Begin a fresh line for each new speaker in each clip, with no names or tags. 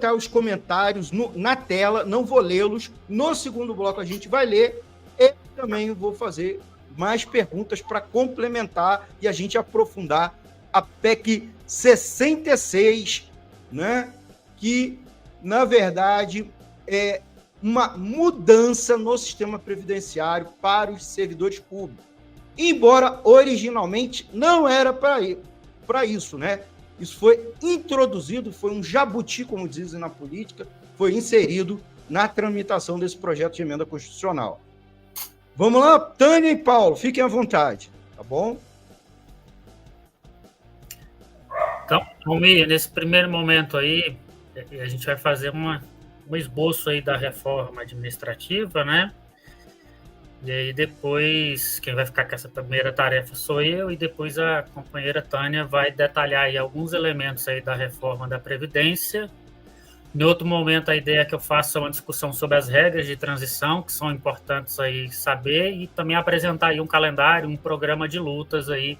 colocar os comentários na tela, não vou lê-los. No segundo bloco a gente vai ler e também vou fazer mais perguntas para complementar e a gente aprofundar a PEC 66, né? Que, na verdade, é uma mudança no sistema previdenciário para os servidores públicos. Embora originalmente não era para isso, né? Isso foi introduzido, foi um jabuti, como dizem na política, foi inserido na tramitação desse projeto de emenda constitucional. Vamos lá, Tânia e Paulo, fiquem à vontade, tá bom?
Então, Almir, nesse primeiro momento aí, a gente vai fazer um esboço aí da reforma administrativa, né? E aí depois, quem vai ficar com essa primeira tarefa sou eu, e depois a companheira Tânia vai detalhar aí alguns elementos aí da reforma da Previdência. Em outro momento, a ideia é que eu faça uma discussão sobre as regras de transição, que são importantes aí saber, e também apresentar aí um calendário, um programa de lutas aí,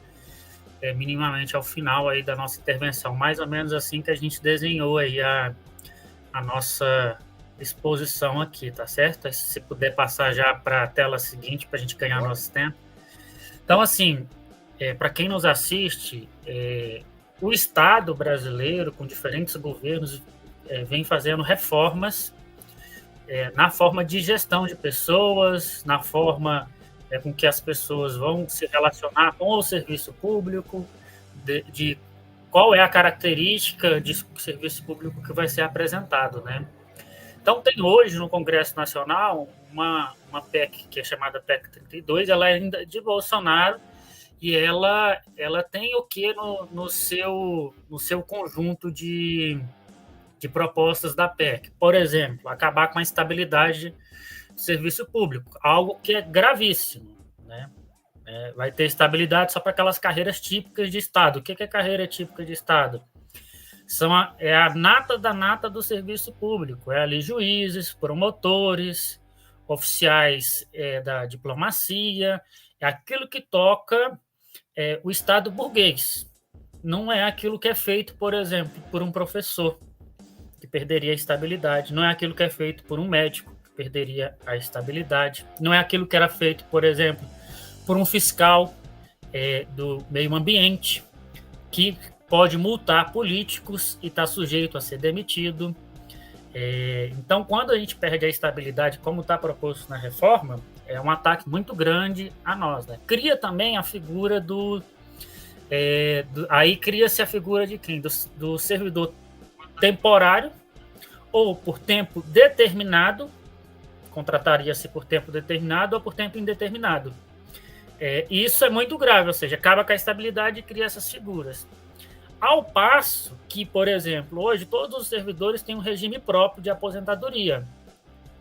minimamente ao final aí da nossa intervenção. Mais ou menos assim que a gente desenhou aí a nossa exposição aqui, tá certo? Se puder passar já para a tela seguinte para a gente ganhar nosso tempo. Então, assim, para quem nos assiste, o Estado brasileiro, com diferentes governos, vem fazendo reformas na forma de gestão de pessoas, na forma com que as pessoas vão se relacionar com o serviço público, de qual é a característica de serviço público que vai ser apresentado, né? Então, tem hoje no Congresso Nacional uma PEC que é chamada PEC 32, ela é ainda de Bolsonaro, e ela tem o que no seu conjunto de propostas da PEC? Por exemplo, acabar com a estabilidade do serviço público, algo que é gravíssimo, né? Vai ter estabilidade só para aquelas carreiras típicas de Estado. O que é carreira típica de Estado? É a nata da nata do serviço público, é ali juízes, promotores, oficiais da diplomacia, é aquilo que toca o Estado burguês. Não é aquilo que é feito, por exemplo, por um professor, que perderia a estabilidade, não é aquilo que é feito por um médico, que perderia a estabilidade, não é aquilo que era feito, por exemplo, por um fiscal do meio ambiente, que pode multar políticos e está sujeito a ser demitido. Então, quando a gente perde a estabilidade, como está proposto na reforma, é um ataque muito grande a nós, né? Cria também a figura aí cria-se a figura de quem? Do servidor temporário ou por tempo determinado, contrataria-se por tempo determinado ou por tempo indeterminado. Isso é muito grave, ou seja, acaba com a estabilidade e cria essas figuras. Ao passo que, por exemplo, hoje todos os servidores têm um regime próprio de aposentadoria.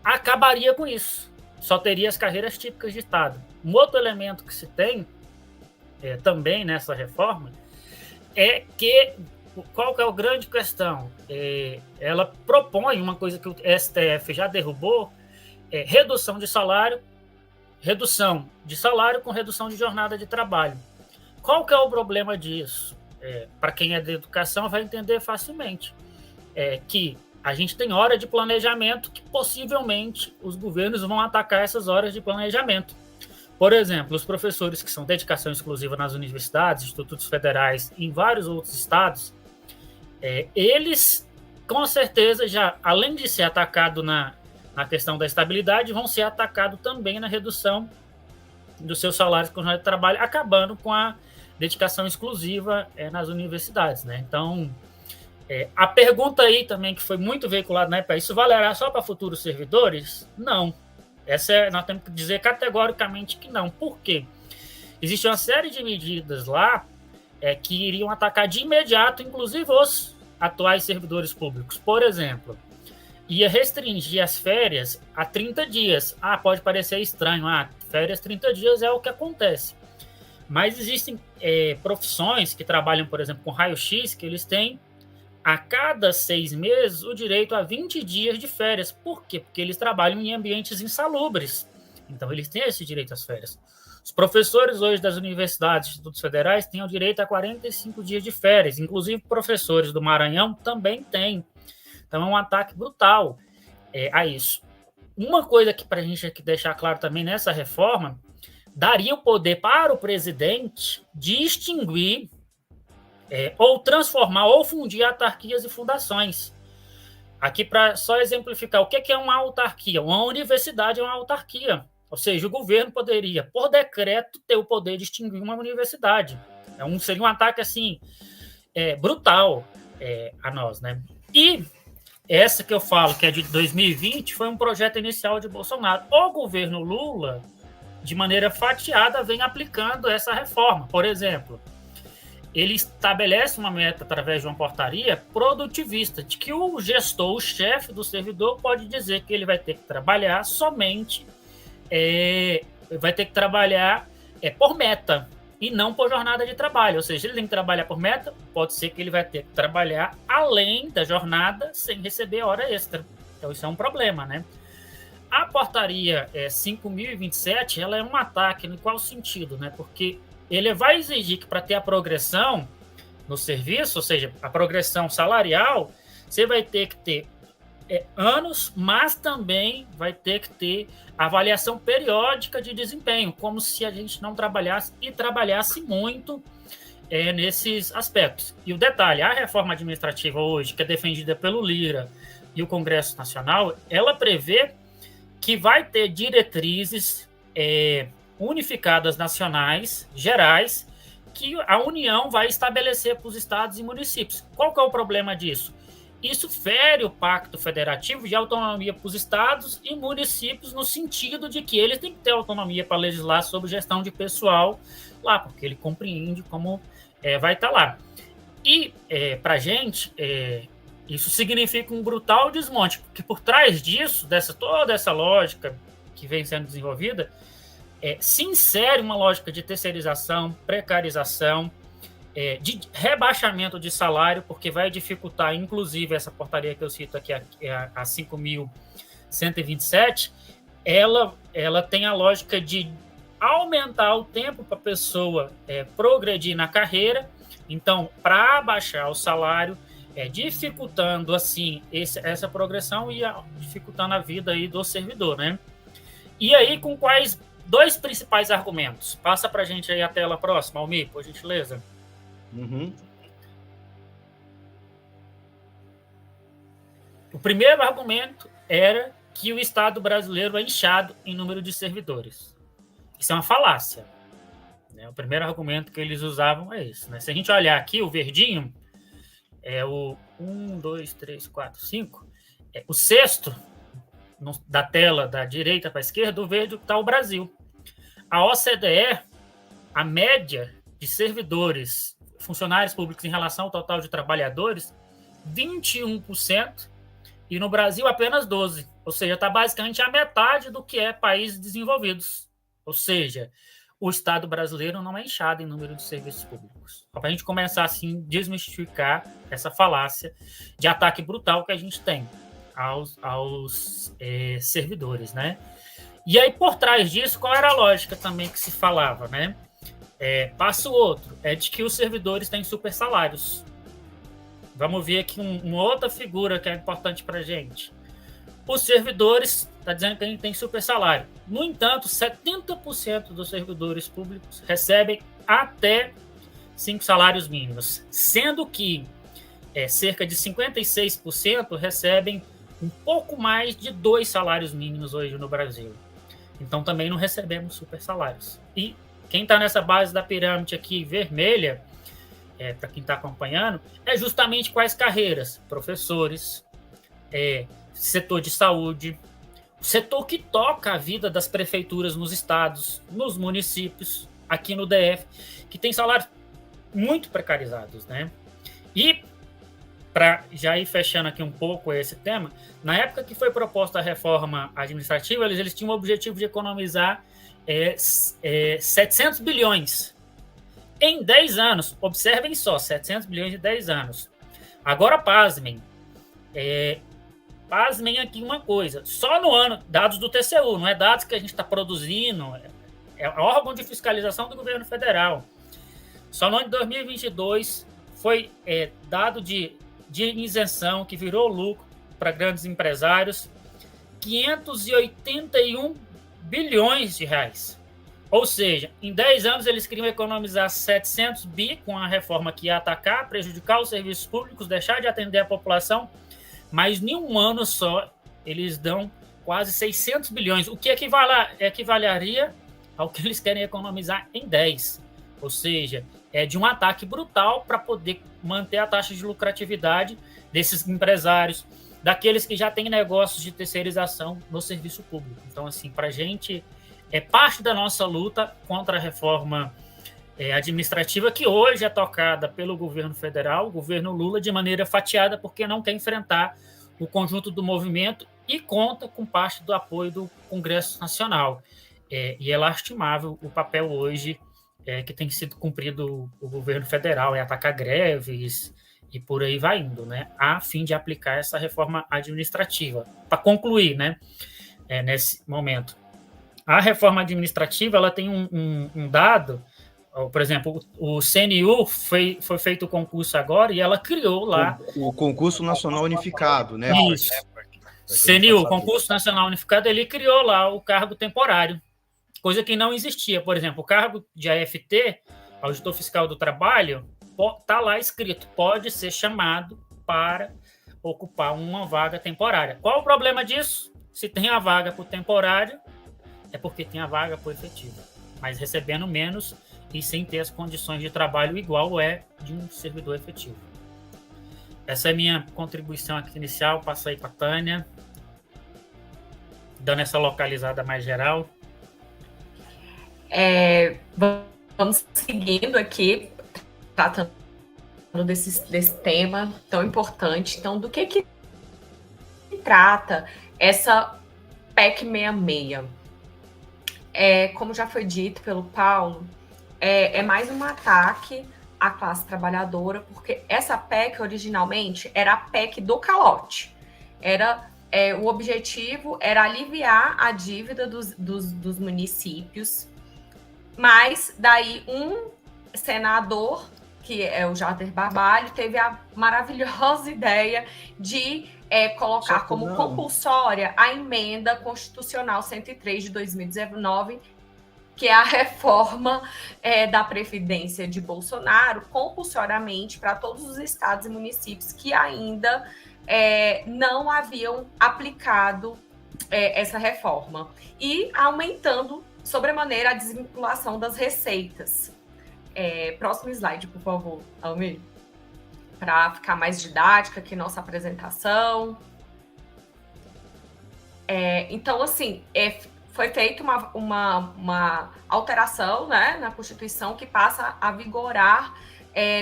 Acabaria com isso. Só teria as carreiras típicas de Estado. Um outro elemento que se tem também nessa reforma é que, qual que é a grande questão? Ela propõe uma coisa que o STF já derrubou, redução de salário com redução de jornada de trabalho. Qual que é o problema disso? Para quem é da educação vai entender facilmente, que a gente tem hora de planejamento que possivelmente os governos vão atacar essas horas de planejamento. Por exemplo, os professores que são dedicação exclusiva nas universidades, institutos federais e em vários outros estados, eles, com certeza, já, além de ser atacado na questão da estabilidade, vão ser atacados também na redução dos seus salários com jornada de trabalho, acabando com a dedicação exclusiva nas universidades, né? Então, a pergunta aí também, que foi muito veiculada na época, isso valerá só para futuros servidores? Não. Nós temos que dizer categoricamente que não. Por quê? Existe uma série de medidas lá que iriam atacar de imediato, inclusive, os atuais servidores públicos. Por exemplo, ia restringir as férias a 30 dias. Pode parecer estranho. Férias 30 dias é o que acontece. Mas existem profissões que trabalham, por exemplo, com raio-x, que eles têm a cada 6 meses o direito a 20 dias de férias. Por quê? Porque eles trabalham em ambientes insalubres. Então, eles têm esse direito às férias. Os professores hoje das universidades e institutos federais têm o direito a 45 dias de férias. Inclusive, professores do Maranhão também têm. Então, é um ataque brutal a isso. Uma coisa que, para a gente aqui deixar claro também nessa reforma, daria o poder para o presidente de extinguir ou transformar ou fundir autarquias e fundações. Aqui, para só exemplificar, o que é uma autarquia? Uma universidade é uma autarquia. Ou seja, o governo poderia, por decreto, ter o poder de extinguir uma universidade. Seria um ataque assim, brutal a nós, né? E essa que eu falo, que é de 2020, foi um projeto inicial de Bolsonaro. O governo Lula, de maneira fatiada, vem aplicando essa reforma. Por exemplo, ele estabelece uma meta através de uma portaria produtivista, de que o gestor, o chefe do servidor, pode dizer que ele vai ter que trabalhar somente, vai ter que trabalhar por meta e não por jornada de trabalho. Ou seja, ele tem que trabalhar por meta, pode ser que ele vai ter que trabalhar além da jornada sem receber hora extra. Então, isso é um problema, né? A portaria 5.027, ela é um ataque em qual sentido, né? Porque ele vai exigir que para ter a progressão no serviço, ou seja, a progressão salarial, você vai ter que ter anos, mas também vai ter que ter avaliação periódica de desempenho, como se a gente não trabalhasse e trabalhasse muito nesses aspectos. E o detalhe, a reforma administrativa hoje, que é defendida pelo Lira e o Congresso Nacional, ela prevê que vai ter diretrizes unificadas nacionais, gerais, que a União vai estabelecer para os estados e municípios. Qual que é o problema disso? Isso fere o Pacto Federativo de autonomia para os estados e municípios, no sentido de que eles têm que ter autonomia para legislar sobre gestão de pessoal lá, porque ele compreende como vai estar lá. E, para a gente, isso significa um brutal desmonte, porque por trás disso, toda essa lógica que vem sendo desenvolvida, se insere uma lógica de terceirização, precarização, de rebaixamento de salário, porque vai dificultar, inclusive, essa portaria que eu cito aqui, a 5.127, ela tem a lógica de aumentar o tempo para a pessoa progredir na carreira. Então, para abaixar o salário, dificultando, assim, essa progressão e dificultando a vida aí do servidor, né? E aí, com quais dois principais argumentos? Passa para a gente aí a tela próxima, Almir, por gentileza.
Uhum.
O primeiro argumento era que o Estado brasileiro é inchado em número de servidores. Isso é uma falácia, né? O primeiro argumento que eles usavam é esse, né? Se a gente olhar aqui, o verdinho é o 1, 2, 3, 4, 5. O sexto da tela da direita para a esquerda, o verde está o Brasil. A OCDE, a média de servidores, funcionários públicos em relação ao total de trabalhadores, 21%, e no Brasil apenas 12%. Ou seja, está basicamente a metade do que é países desenvolvidos. Ou seja, o Estado brasileiro não é inchado em número de serviços públicos. Para a gente começar assim, desmistificar essa falácia de ataque brutal que a gente tem aos servidores, né? E aí, por trás disso, qual era a lógica também que se falava, né? Passo outro, de que os servidores têm super salários. Vamos ver aqui uma outra figura que é importante para a gente. Os servidores, está dizendo que a gente tem super salário. No entanto, 70% dos servidores públicos recebem até 5 salários mínimos, sendo que cerca de 56% recebem um pouco mais de 2 salários mínimos hoje no Brasil. Então, também não recebemos super salários. E quem está nessa base da pirâmide aqui vermelha, para quem está acompanhando, é justamente quais carreiras? Professores, setor de saúde, setor que toca a vida das prefeituras nos estados, nos municípios, aqui no DF, que tem salários muito precarizados, né? E, para já ir fechando aqui um pouco esse tema, na época que foi proposta a reforma administrativa, eles tinham o objetivo de economizar 700 bilhões em 10 anos. Observem só, 700 bilhões em 10 anos. Agora, pasmem. Pasmem aqui uma coisa. Só no ano, dados do TCU, não é dados que a gente está produzindo, é órgão de fiscalização do governo federal. Só no ano de 2022 foi dado de isenção, que virou lucro, para grandes empresários, 581 bilhões de reais. Ou seja, em 10 anos eles queriam economizar 700 bi com a reforma que ia atacar, prejudicar os serviços públicos, deixar de atender a população, mas em um ano só eles dão quase 600 bilhões, o que equivaleria ao que eles querem economizar em 10. Ou seja, é de um ataque brutal para poder manter a taxa de lucratividade desses empresários, daqueles que já têm negócios de terceirização no serviço público. Então, assim, para a gente é parte da nossa luta contra a reforma administrativa, que hoje é tocada pelo governo federal, o governo Lula, de maneira fatiada, porque não quer enfrentar o conjunto do movimento e conta com parte do apoio do Congresso Nacional. E é lastimável o papel hoje que tem sido cumprido o governo federal, atacar greves e por aí vai indo, né, a fim de aplicar essa reforma administrativa. Para concluir, né, nesse momento, a reforma administrativa ela tem um dado, por exemplo, o CNU foi feito o concurso agora e ela criou lá...
O Concurso Nacional Unificado, né?
Isso. CNU, Concurso Nacional Unificado, ele criou lá o cargo temporário, coisa que não existia. Por exemplo, o cargo de AFT, Auditor Fiscal do Trabalho, está lá escrito, pode ser chamado para ocupar uma vaga temporária. Qual o problema disso? Se tem a vaga por temporário, é porque tem a vaga por efetiva, mas recebendo menos e sem ter as condições de trabalho igual de um servidor efetivo. Essa é a minha contribuição aqui inicial. Passo aí para a Tânia, dando essa localizada mais geral.
Vamos seguindo aqui, tratando desse tema tão importante. Então, do que trata essa PEC 66? Como já foi dito pelo Paulo, é mais um ataque à classe trabalhadora, porque essa PEC, originalmente, era a PEC do calote. O objetivo era aliviar a dívida dos municípios, mas daí um senador, que é o Jader Barbalho, teve a maravilhosa ideia de colocar como compulsória a emenda constitucional 103 de 2019, que é a reforma da Previdência de Bolsonaro, compulsoriamente para todos os estados e municípios que ainda não haviam aplicado essa reforma, e aumentando sobremaneira a desvinculação das receitas. Próximo slide, por favor, Almir, para ficar mais didática aqui nossa apresentação. Então, assim, foi feita uma alteração, né, na Constituição, que passa a vigorar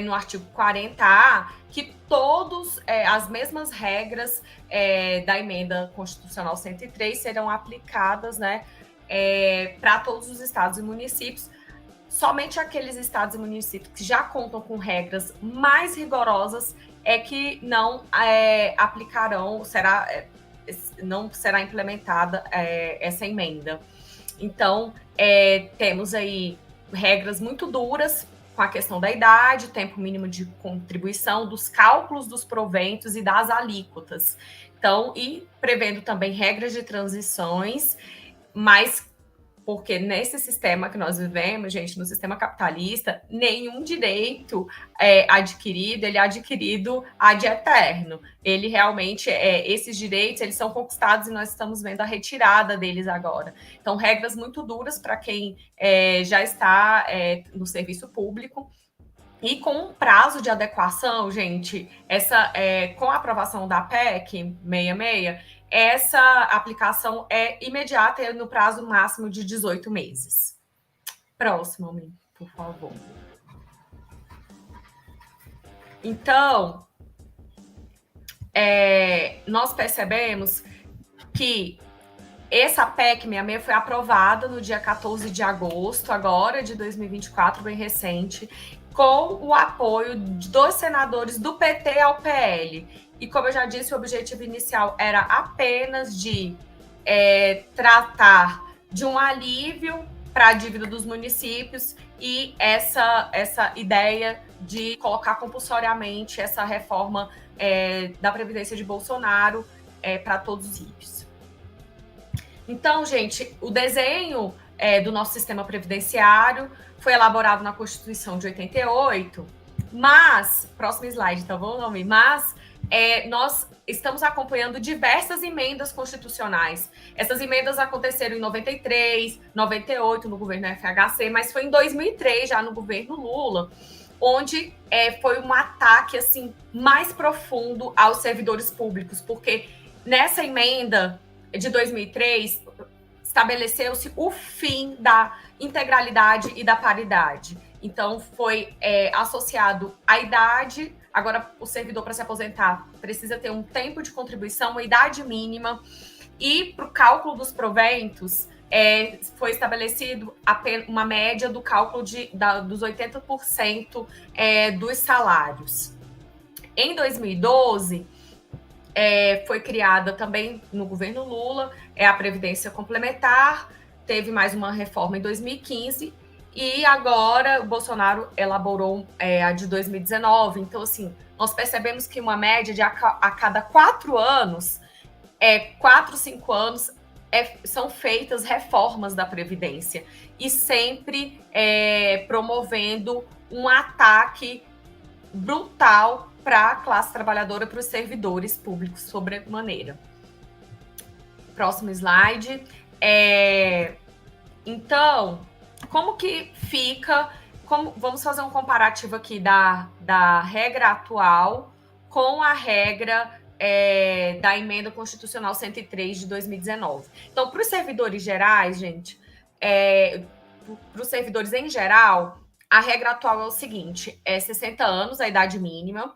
no artigo 40A, que todas as mesmas regras da emenda constitucional 103 serão aplicadas, né, para todos os estados e municípios. Somente aqueles estados e municípios que já contam com regras mais rigorosas que não aplicarão, não será implementada essa emenda. Então, temos aí regras muito duras com a questão da idade, tempo mínimo de contribuição, dos cálculos dos proventos e das alíquotas. Então, e prevendo também regras de transições, mas porque nesse sistema que nós vivemos, gente, no sistema capitalista, nenhum direito adquirido, ele é adquirido ad eterno. Ele realmente, esses direitos, eles são conquistados e nós estamos vendo a retirada deles agora. Então, regras muito duras para quem já está no serviço público. E com um prazo de adequação, gente, com a aprovação da PEC 66, essa aplicação é imediata e no prazo máximo de 18 meses. Próximo, por favor. Então, nós percebemos que essa PEC 66 foi aprovada no dia 14 de agosto, agora de 2024, bem recente, com o apoio dos senadores do PT ao PL. E, como eu já disse, o objetivo inicial era apenas de tratar de um alívio para a dívida dos municípios e essa ideia de colocar compulsoriamente essa reforma da Previdência de Bolsonaro para todos os íbios. Então, gente, o desenho do nosso sistema previdenciário foi elaborado na Constituição de 88, mas, próximo slide, tá bom, Naomi? Mas nós estamos acompanhando diversas emendas constitucionais. Essas emendas aconteceram em 93, 98 no governo FHC, mas foi em 2003, já no governo Lula, onde foi um ataque assim mais profundo aos servidores públicos, porque nessa emenda de 2003 estabeleceu-se o fim da integralidade e da paridade. Então, foi associado à idade. Agora, o servidor, para se aposentar, precisa ter um tempo de contribuição, uma idade mínima. E, para o cálculo dos proventos, foi estabelecido uma média do cálculo dos 80% dos salários. Em 2012, foi criada também no governo Lula a Previdência Complementar, teve mais uma reforma em 2015, e agora o Bolsonaro elaborou a de 2019. Então, assim, nós percebemos que uma média de a cada 4 anos, 4, 5 anos, são feitas reformas da Previdência, e sempre promovendo um ataque brutal para a classe trabalhadora, para os servidores públicos, sobremaneira. Próximo slide. Então, como que fica... vamos fazer um comparativo aqui da regra atual com a regra da Emenda Constitucional 103 de 2019. Então, para os servidores gerais, gente, para os servidores em geral, a regra atual é o seguinte: 60 anos, a idade mínima.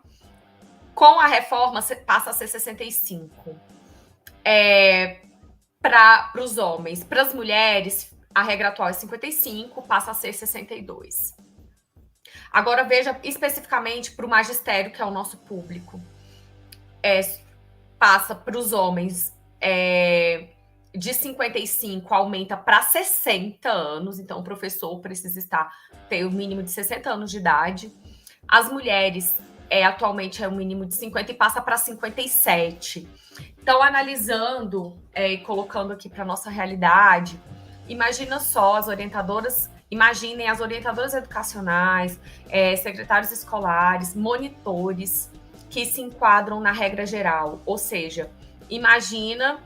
Com a reforma, passa a ser 65. Para os homens. Para as mulheres, a regra atual é 55, passa a ser 62. Agora, veja especificamente para o magistério, que é o nosso público. Passa para os homens de 55, aumenta para 60 anos. Então, o professor precisa ter o mínimo de 60 anos de idade. As mulheres, atualmente, é o mínimo de 50 e passa para 57. Então, analisando e colocando aqui para a nossa realidade, imaginem as orientadoras educacionais, secretários escolares, monitores, que se enquadram na regra geral. Ou seja, imagina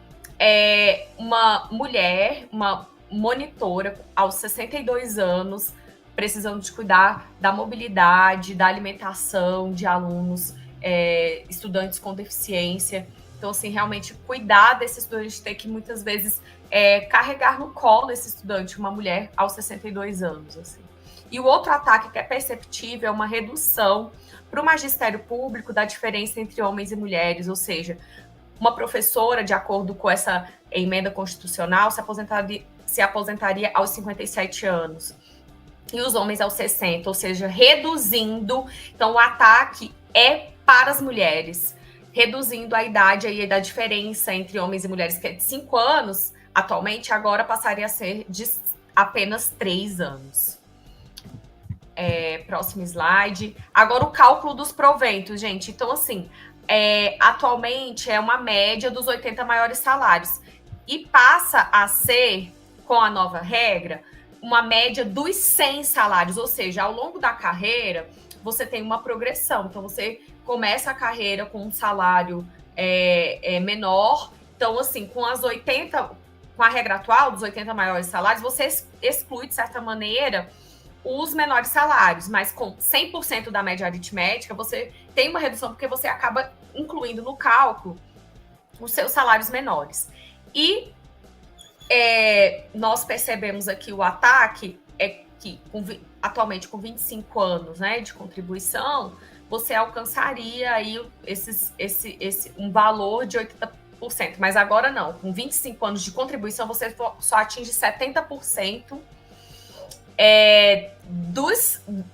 uma mulher, uma monitora aos 62 anos, precisando de cuidar da mobilidade, da alimentação de alunos, estudantes com deficiência. Então, assim, realmente cuidar desse estudante, ter que muitas vezes carregar no colo esse estudante, uma mulher aos 62 anos. Assim. E o outro ataque que é perceptível é uma redução para o magistério público da diferença entre homens e mulheres, ou seja, uma professora, de acordo com essa emenda constitucional, se aposentaria aos 57 anos. E os homens aos 60, ou seja, reduzindo. Então, o ataque é para as mulheres, reduzindo a idade aí da diferença entre homens e mulheres, que é de 5 anos, atualmente, agora passaria a ser de apenas 3 anos. Próximo slide. Agora, o cálculo dos proventos, gente. Então, assim, atualmente é uma média dos 80 maiores salários. E passa a ser, com a nova regra, uma média dos 100 salários. Ou seja, ao longo da carreira, você tem uma progressão. Então, você começa a carreira com um salário menor. Então, assim, com a regra atual dos 80 maiores salários, você exclui, de certa maneira, os menores salários, mas com 100% da média aritmética, você tem uma redução, porque você acaba incluindo no cálculo os seus salários menores. E nós percebemos aqui o ataque, que atualmente com 25 anos, né, de contribuição, você alcançaria aí um valor de 80%, mas agora não. Com 25 anos de contribuição, você só atinge 70%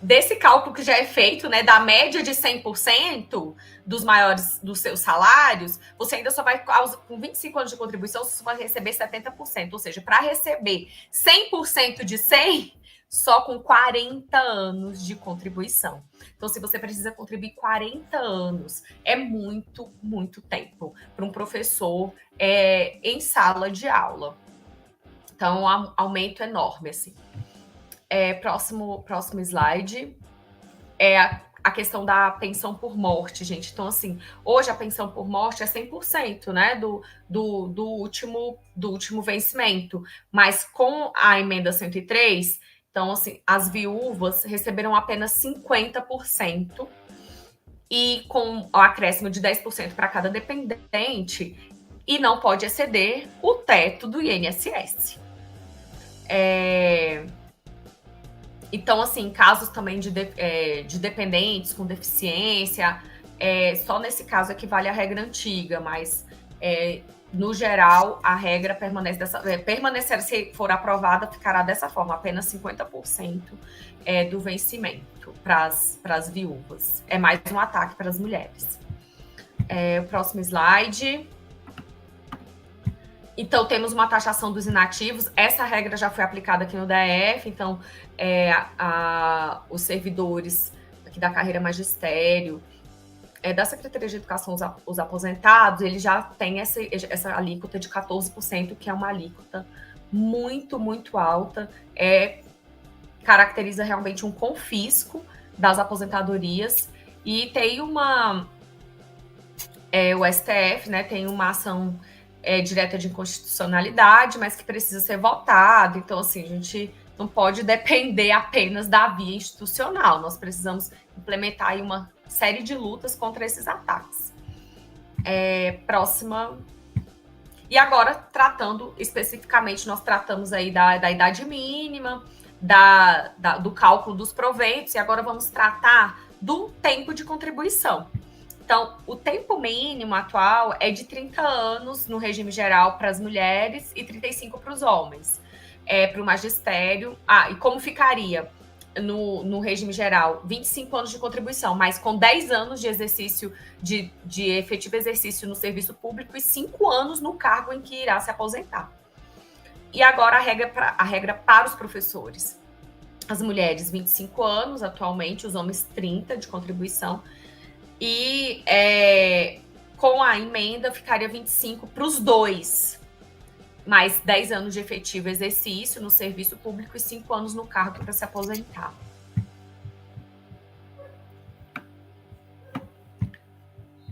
desse cálculo que já é feito, né, da média de 100% dos seus salários, você ainda só vai, com 25 anos de contribuição, você só vai receber 70%. Ou seja, para receber 100% de 100, só com 40 anos de contribuição. Então, se você precisa contribuir 40 anos, é muito, muito tempo para um professor em sala de aula. Então, um aumento enorme, assim. Próximo slide. A questão da pensão por morte, gente. Então, assim, hoje a pensão por morte é 100%, né, do último vencimento. Mas com a emenda 103, então, assim, as viúvas receberam apenas 50%, e com o acréscimo de 10% para cada dependente, e não pode exceder o teto do INSS. Então, assim, casos também de dependentes com deficiência, só nesse caso é que vale a regra antiga, mas no geral a regra permanecerá, se for aprovada, ficará dessa forma, apenas 50% do vencimento para as viúvas. É mais um ataque para as mulheres. O próximo slide. Então, temos uma taxação dos inativos. Essa regra já foi aplicada aqui no DF. Então, os servidores aqui da carreira magistério, da Secretaria de Educação, os aposentados, eles já têm essa alíquota de 14%, que é uma alíquota muito, muito alta. Caracteriza realmente um confisco das aposentadorias. E tem o STF, né, tem uma ação direta de inconstitucionalidade, mas que precisa ser votada. Então, assim, a gente não pode depender apenas da via institucional. Nós precisamos implementar aí uma série de lutas contra esses ataques. Próxima. E agora, tratando especificamente, nós tratamos aí da idade mínima, do cálculo dos proventos, e agora vamos tratar do tempo de contribuição. Então, o tempo mínimo atual é de 30 anos no regime geral para as mulheres e 35 para os homens. Para o magistério. E como ficaria no regime geral? 25 anos de contribuição, mas com 10 anos de exercício, de efetivo exercício no serviço público e 5 anos no cargo em que irá se aposentar. E agora a regra para os professores. As mulheres, 25 anos atualmente, os homens 30 de contribuição. E com a emenda ficaria 25 para os dois, mais 10 anos de efetivo exercício no serviço público e 5 anos no cargo para se aposentar.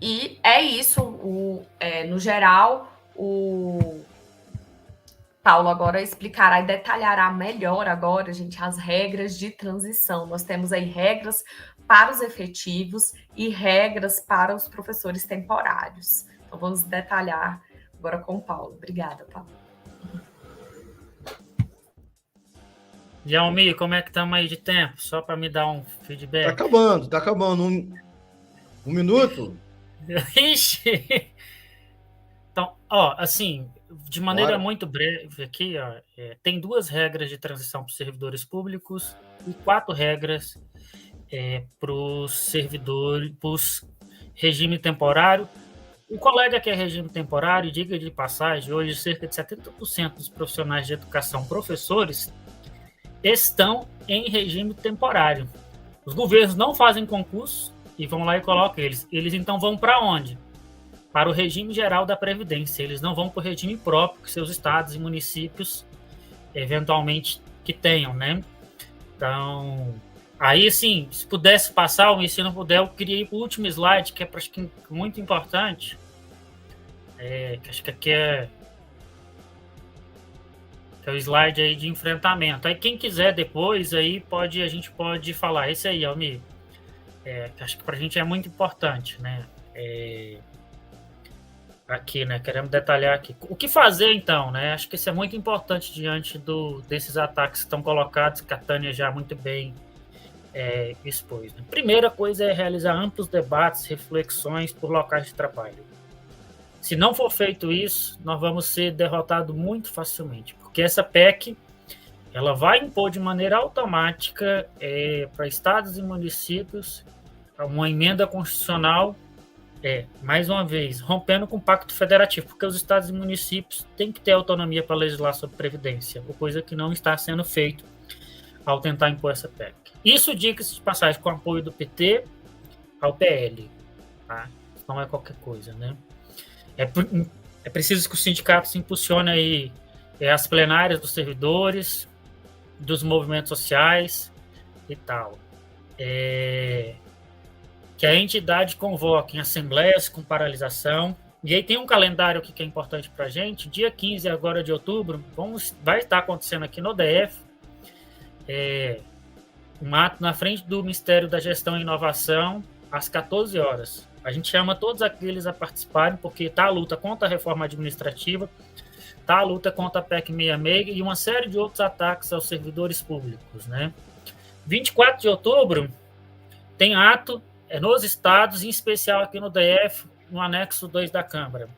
E é isso, no geral, o Paulo agora explicará e detalhará melhor agora, gente, as regras de transição. Nós temos aí regras para os efetivos e regras para os professores temporários. Então, vamos detalhar agora com o Paulo. Obrigada, Paulo.
E Almir, como é que estamos aí de tempo? Só para me dar um feedback.
Tá acabando. Um minuto?
Ixi! Então, assim, de maneira muito breve aqui, tem 2 regras de transição para os servidores públicos e 4 regras para os servidores, para os regime temporário. O colega que é regime temporário, diga de passagem, hoje cerca de 70% dos profissionais de educação, professores, estão em regime temporário. Os governos não fazem concurso e vão lá e colocam eles. Eles então vão para onde? Para o regime geral da Previdência. Eles não vão para o regime próprio que seus estados e municípios eventualmente que tenham, né? Então, aí sim, se pudesse passar, ou se não puder, eu queria ir para o último slide, que é muito importante. Que acho que aqui é o slide aí de enfrentamento. Aí quem quiser depois, aí a gente pode falar. Esse aí, Almir, que acho que para a gente é muito importante, né? Aqui, né? Queremos detalhar aqui. O que fazer, então, né? Acho que isso é muito importante diante desses ataques que estão colocados, que a Tânia já muito bem expôs. Né? Primeira coisa é realizar amplos debates, reflexões por locais de trabalho. Se não for feito isso, nós vamos ser derrotados muito facilmente, porque essa PEC ela vai impor de maneira automática para estados e municípios uma emenda constitucional, mais uma vez, rompendo com o pacto federativo, porque os estados e municípios têm que ter autonomia para legislar sobre previdência, coisa que não está sendo feito ao tentar impor essa PEC. Isso, diga-se de passagem, com apoio do PT ao PL, tá? Não é qualquer coisa, né? É preciso que os sindicatos impulsionem aí as plenárias dos servidores, dos movimentos sociais e tal. Que a entidade convoque em assembleias com paralisação. E aí tem um calendário aqui que é importante para a gente. Dia 15 agora de outubro, vai estar acontecendo aqui no DF um ato na frente do Ministério da Gestão e Inovação, às 14 horas. A gente chama todos aqueles a participarem, porque está a luta contra a reforma administrativa, está a luta contra a PEC 66 e uma série de outros ataques aos servidores públicos, né? 24 de outubro tem ato nos estados, em especial aqui no DF, no anexo 2 da Câmara.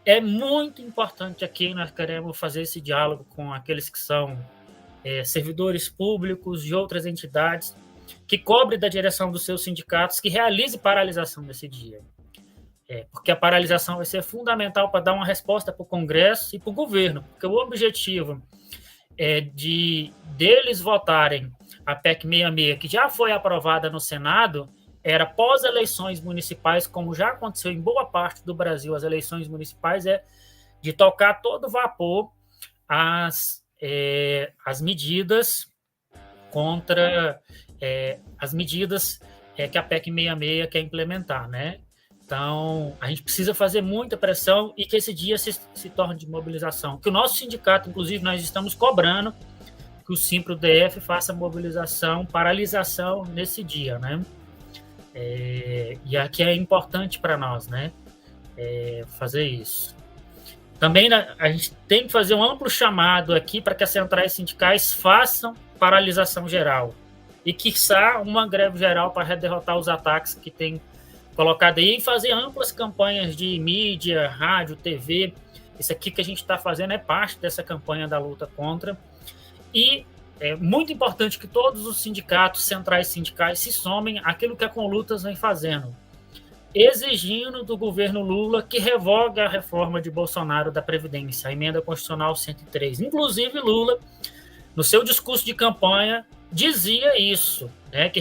É muito importante aqui, nós queremos fazer esse diálogo com aqueles que são servidores públicos de outras entidades, que cobre da direção dos seus sindicatos, que realize paralisação nesse dia. Porque a paralisação vai ser fundamental para dar uma resposta para o Congresso e para o governo, porque o objetivo deles votarem a PEC 66, que já foi aprovada no Senado, era pós-eleições municipais, como já aconteceu em boa parte do Brasil, as eleições municipais, de tocar todo vapor as medidas contra as medidas que a PEC 66 quer implementar, né? Então, a gente precisa fazer muita pressão e que esse dia se torne de mobilização. Que o nosso sindicato, inclusive, nós estamos cobrando que o Simpro-DF faça mobilização, paralisação nesse dia, né? E aqui é importante para nós, né? Fazer isso. Também a gente tem que fazer um amplo chamado aqui para que as centrais sindicais façam paralisação geral e, quiçá, uma greve geral para derrotar os ataques que tem colocado aí e fazer amplas campanhas de mídia, rádio, TV. Isso aqui que a gente está fazendo é parte dessa campanha da luta contra. E é muito importante que todos os sindicatos, centrais sindicais, se somem àquilo que a Conlutas vem fazendo, exigindo do governo Lula que revogue a reforma de Bolsonaro da Previdência, a emenda constitucional 103. Inclusive, Lula, no seu discurso de campanha, dizia isso, né, que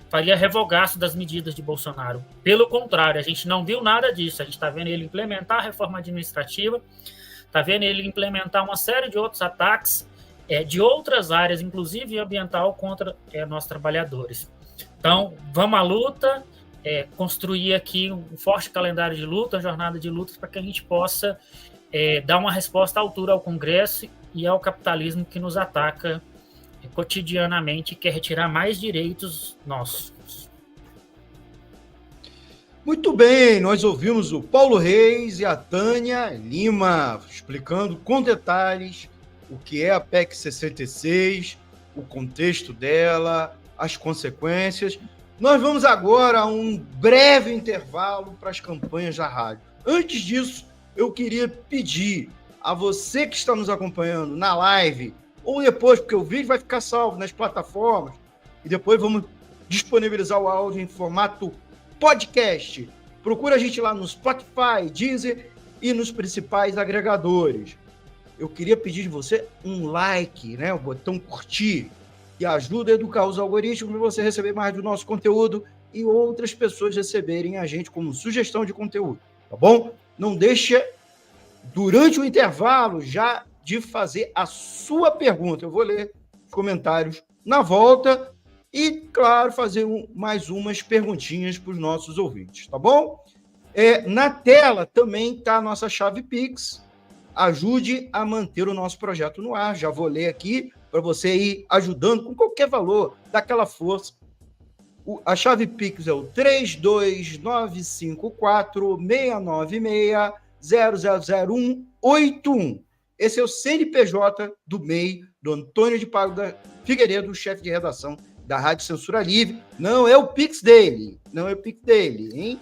faria revogaço das medidas de Bolsonaro. Pelo contrário, a gente não viu nada disso. A gente está vendo ele implementar a reforma administrativa, está vendo ele implementar uma série de outros ataques de outras áreas, inclusive ambiental, contra nossos trabalhadores. Então, vamos à luta, construir aqui um forte calendário de luta, uma jornada de lutas, para que a gente possa dar uma resposta à altura ao Congresso e ao capitalismo que nos ataca cotidianamente e quer retirar mais direitos nossos.
Muito bem, nós ouvimos o Paulo Reis e a Tânia Lima explicando com detalhes o que é a PEC 66, o contexto dela, as consequências. Nós vamos agora a um breve intervalo para as campanhas da rádio. Antes disso, eu queria pedir a você que está nos acompanhando na live, ou depois, porque o vídeo vai ficar salvo nas plataformas, e depois vamos disponibilizar o áudio em formato podcast. Procura a gente lá no Spotify, Deezer e nos principais agregadores. Eu queria pedir de você um like, né? O botão curtir, que ajuda a educar os algoritmos para você receber mais do nosso conteúdo e outras pessoas receberem a gente como sugestão de conteúdo, tá bom? Não deixa, durante o intervalo, já de fazer a sua pergunta. Eu vou ler os comentários na volta e, claro, fazer mais umas perguntinhas para os nossos ouvintes, tá bom? Na tela também está a nossa chave Pix. Ajude a manter o nosso projeto no ar. Já vou ler aqui para você ir ajudando com qualquer valor, daquela força. A chave Pix é o 32954-696-000181. Esse é o CNPJ do MEI, do Antônio de Pádua Figueiredo, chefe de redação da Rádio Censura Livre. Não é o Pix dele, hein?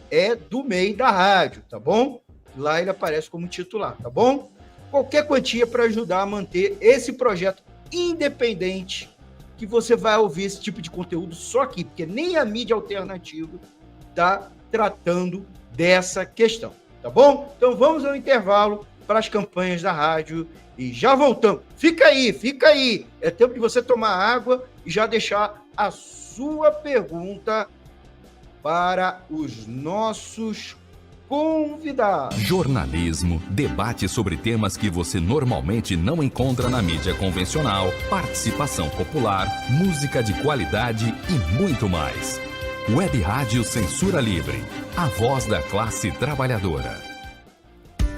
É do MEI da rádio, tá bom? Lá ele aparece como titular, tá bom? qualquer quantia para ajudar a manter esse projeto independente, que você vai ouvir esse tipo de conteúdo só aqui, porque nem a mídia alternativa está tratando dessa questão, tá bom? Então vamos ao intervalo para as campanhas da rádio e já voltamos. Fica aí. É tempo de você tomar água e já deixar a sua pergunta para os nossos convidados.
Jornalismo, debate sobre temas que você normalmente não encontra na mídia convencional, participação popular, música de qualidade e muito mais. Web Rádio Censura Livre, a voz da classe trabalhadora.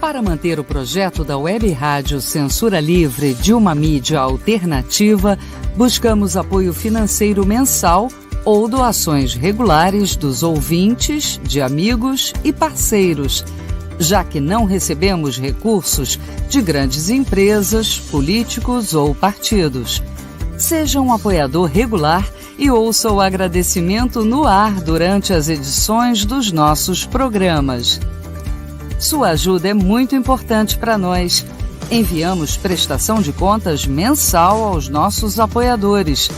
Para manter o projeto da Web Rádio Censura Livre de uma mídia alternativa, buscamos apoio financeiro mensal ou doações regulares dos ouvintes, de amigos e parceiros, já que não recebemos recursos de grandes empresas, políticos ou partidos. Seja um apoiador regular e ouça o agradecimento no ar durante as edições dos nossos programas. Sua ajuda é muito importante para nós. Enviamos prestação de contas mensal aos nossos apoiadores.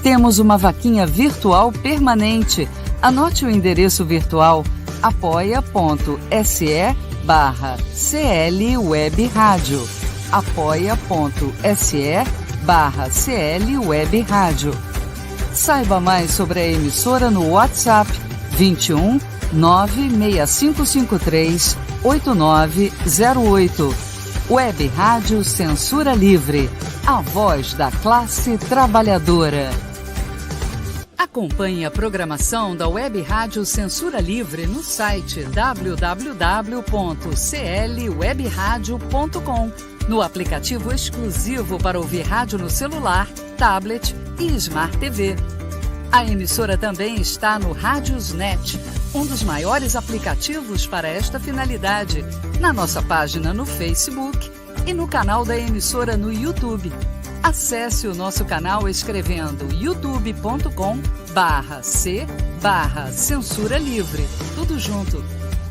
Temos uma vaquinha virtual permanente. Anote o endereço virtual apoia.se/CL Web Rádio. apoia.se/CL Web Rádio. Saiba mais sobre a emissora no WhatsApp 21 96553 8908. Web Rádio Censura Livre, a voz da classe trabalhadora. Acompanhe a programação da Web Rádio Censura Livre no site www.clwebradio.com, no aplicativo exclusivo para ouvir rádio no celular, tablet e Smart TV. A emissora também está no Radiosnet, um dos maiores aplicativos para esta finalidade, na nossa página no Facebook e no canal da emissora no YouTube. Acesse o nosso canal escrevendo youtube.com/c/Censura Livre, tudo junto.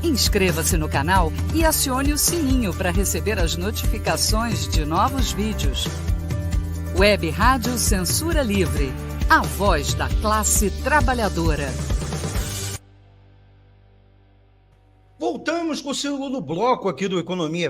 Inscreva-se no canal e acione o sininho para receber as notificações de novos vídeos. Web Rádio Censura Livre, a voz da classe trabalhadora.
Voltamos com o segundo bloco aqui do Economia